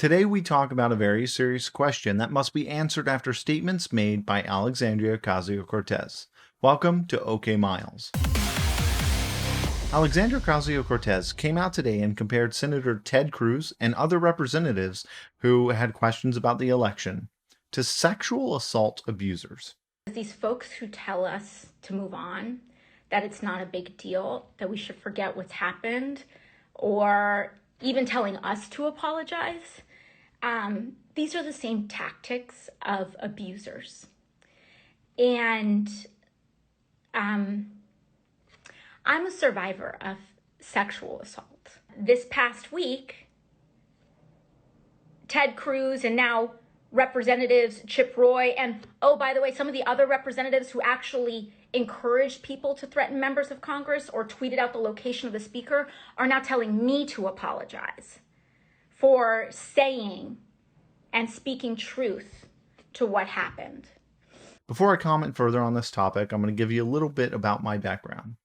Today we talk about a very serious question that must be answered after statements made by Alexandria Ocasio Cortez. Welcome to OK Miles. Alexandria Ocasio Cortez came out today and compared Senator Ted Cruz and other representatives who had questions about the election to sexual assault abusers. These folks who tell us to move on, that it's not a big deal, that we should forget what's happened, or even telling us to apologize, these are the same tactics of abusers. And I'm a survivor of sexual assault. This past week, Ted Cruz and now Representatives Chip Roy and, oh, by the way, some of the other representatives who actually encouraged people to threaten members of Congress or tweeted out the location of the speaker are now telling me to apologize for saying and speaking truth to what happened. Before I comment further on this topic, I'm going to give you a little bit about my background.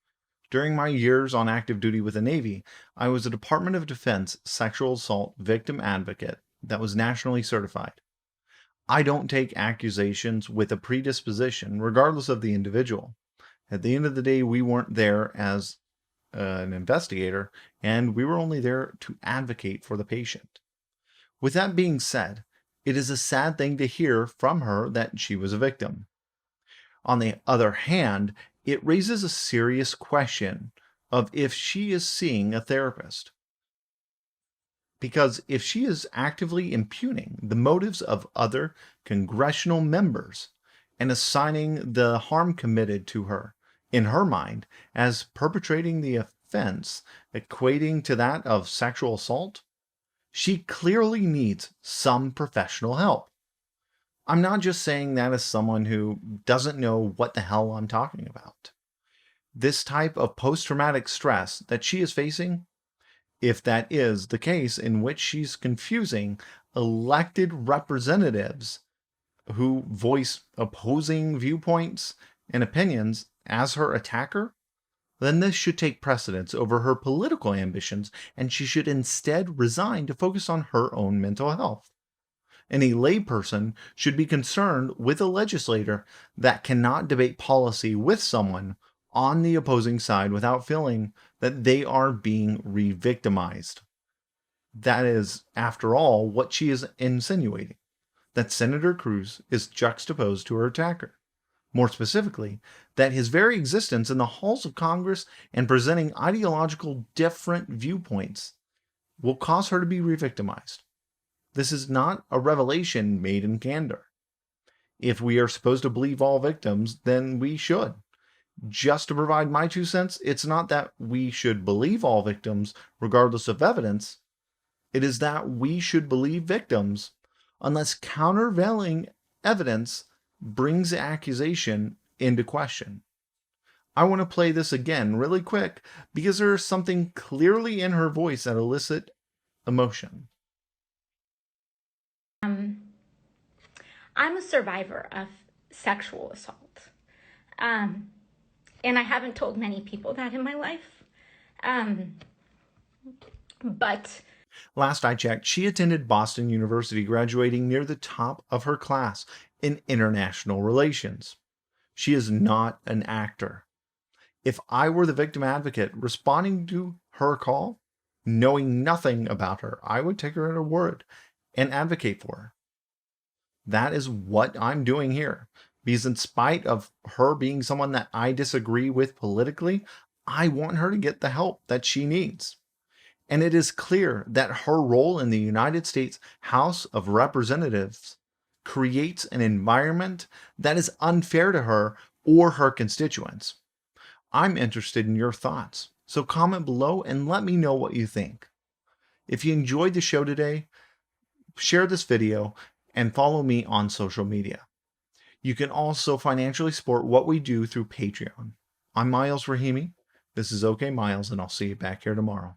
During my years on active duty with the Navy, I was a Department of Defense sexual assault victim advocate that was nationally certified. I don't take accusations with a predisposition, regardless of the individual. At the end of the day, we weren't there as an investigator, and we were only there to advocate for the patient. With that being said, it is a sad thing to hear from her that she was a victim. On the other hand, it raises a serious question of if she is seeing a therapist. Because if she is actively impugning the motives of other congressional members and assigning the harm committed to her, in her mind, as perpetrating the offense equating to that of sexual assault, she clearly needs some professional help. I'm not just saying that as someone who doesn't know what the hell I'm talking about. This type of post-traumatic stress that she is facing, if that is the case in which she's confusing elected representatives who voice opposing viewpoints and opinions as her attacker, then this should take precedence over her political ambitions, and she should instead resign to focus on her own mental health. Any layperson should be concerned with a legislator that cannot debate policy with someone on the opposing side without feeling that they are being re-victimized. That is, after all, what she is insinuating, that Senator Cruz is juxtaposed to her attacker. More specifically, that his very existence in the halls of Congress and presenting ideological different viewpoints will cause her to be re-victimized. This is not a revelation made in candor. If we are supposed to believe all victims, then we should. Just to provide my 2 cents, it's not that we should believe all victims regardless of evidence. It is that we should believe victims unless countervailing evidence brings the accusation into question. I want to play this again really quick because there is something clearly in her voice that elicits emotion. I'm a survivor of sexual assault. And I haven't told many people that in my life. But last I checked, she attended Boston University, graduating near the top of her class in international relations. She is not an actor. If I were the victim advocate responding to her call, knowing nothing about her, I would take her at her word and advocate for her. That is what I'm doing here. Because in spite of her being someone that I disagree with politically, I want her to get the help that she needs. And it is clear that her role in the United States House of Representatives creates an environment that is unfair to her or her constituents. I'm interested in your thoughts, so comment below and let me know what you think. If you enjoyed the show today, share this video and follow me on social media. You can also financially support what we do through Patreon. I'm Miles Rahimi. This is OK Miles, and I'll see you back here tomorrow.